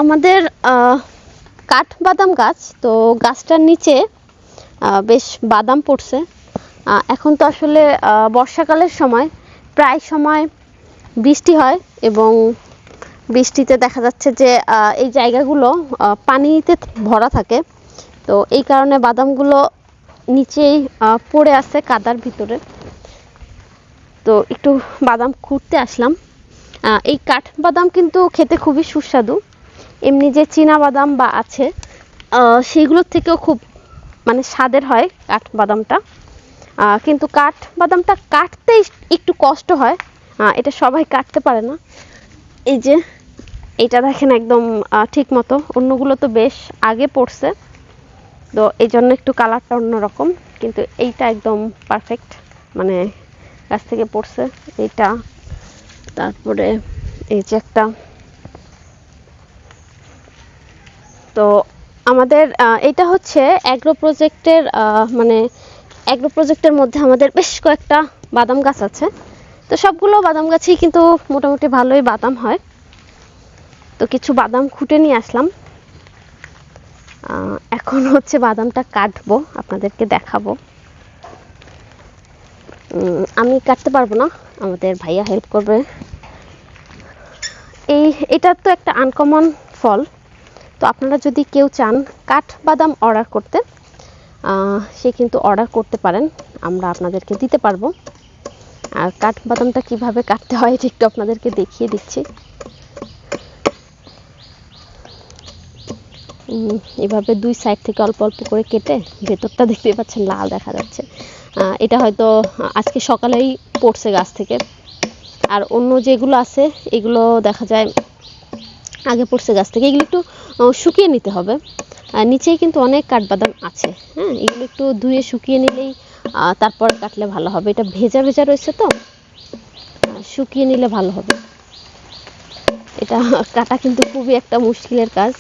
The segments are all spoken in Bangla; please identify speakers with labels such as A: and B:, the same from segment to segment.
A: আমাদের কাঠবাদাম গাছ, তো গাছটার নিচে বেশ বাদাম পড়ছে। এখন তো আসলে বর্ষাকালের সময় প্রায় সময় বৃষ্টি হয় এবং বৃষ্টিতে দেখা যাচ্ছে যে এই জায়গাগুলো পানিতে ভরা থাকে। তো এই কারণে বাদামগুলো নিচেই পড়ে আছে কাদার ভিতরে। তো একটু বাদাম খুঁড়তে আসলাম। এই কাঠবাদাম কিন্তু খেতে খুবই সুস্বাদু। এমনি যে চীনা বাদাম বা আছে সেইগুলোর থেকেও খুব মানে স্বাদের হয় কাঠবাদামটা। কিন্তু কাঠবাদামটা কাটতে একটু কষ্ট হয়, এটা সবাই কাটতে পারে না। এই যে এটা দেখেন একদম ঠিক মতো, অন্যগুলো তো বেশ আগে পড়ছে, তো এই জন্য একটু কালারটা অন্যরকম, কিন্তু এইটা একদম পারফেক্ট, মানে গাছ থেকে পড়ছে এইটা। তারপরে এই যে একটা, তো আমাদের এটা হচ্ছে অ্যাগ্রো প্রজেক্টের মানে অ্যাগ্রো প্রজেক্টের মধ্যে আমাদের বেশ কয়েকটা বাদাম গাছ আছে। তো সবগুলো বাদাম গাছেই কিন্তু মোটামুটি ভালোই বাদাম হয়। তো কিছু বাদাম খুঁটে নিয়ে আসলাম। এখন হচ্ছে বাদামটা কাটবো, আপনাদেরকে দেখাবো। আমি কাটতে পারবো না, আমাদের ভাইয়া হেল্প করবে। এটা তো একটা আনকমন ফল, তো আপনারা যদি কেউ চান কাঠবাদাম অর্ডার করতে, সে কিন্তু অর্ডার করতে পারেন, আমরা আপনাদেরকে দিতে পারবো। আর কাঠবাদামটা কিভাবে কাটতে হয় এটা একটু আপনাদেরকে দেখিয়ে দিচ্ছি। এভাবে দুই সাইড থেকে অল্প অল্প করে কেটে, ভেতরটা দেখতে পাচ্ছেন লাল দেখা যাচ্ছে। এটা হয়তো আজকে সকালেই পড়ছে গাছ থেকে। আর অন্য যেগুলো আছে এগুলো দেখা যায় আগে পড়ছে গাছ থেকে। এগুলো একটু শুকিয়ে নিতে হবে। আর নিচেই কিন্তু অনেক কাঠবাদাম আছে, হ্যাঁ, এগুলো একটু ধুয়ে শুকিয়ে নিলেই তারপর কাটলে ভালো হবে। এটা ভেজা ভেজা রয়েছে, তো শুকিয়ে নিলে ভালো হবে। এটা কাটা কিন্তু খুবই একটা মুশকিলের কাজ।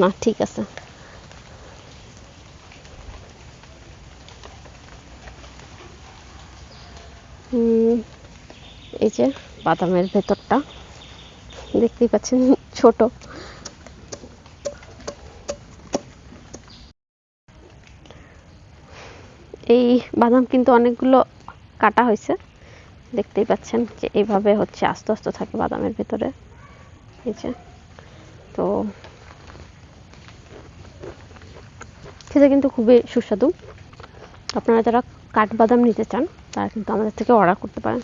A: না, ঠিক আছে। এই যে বাদামের ভেতরটা দেখতেই পাচ্ছেন ছোট। এই বাদাম কিন্তু অনেকগুলো কাটা হয়েছে, দেখতেই পাচ্ছেন যে এইভাবে হচ্ছে আস্তে আস্তে থাকে বাদামের ভেতরে। এই যে, তো খেতে কিন্তু খুবই সুস্বাদু। আপনারা যারা কাঠবাদাম নিতে চান তারা কিন্তু আমাদের থেকে অর্ডার করতে পারেন।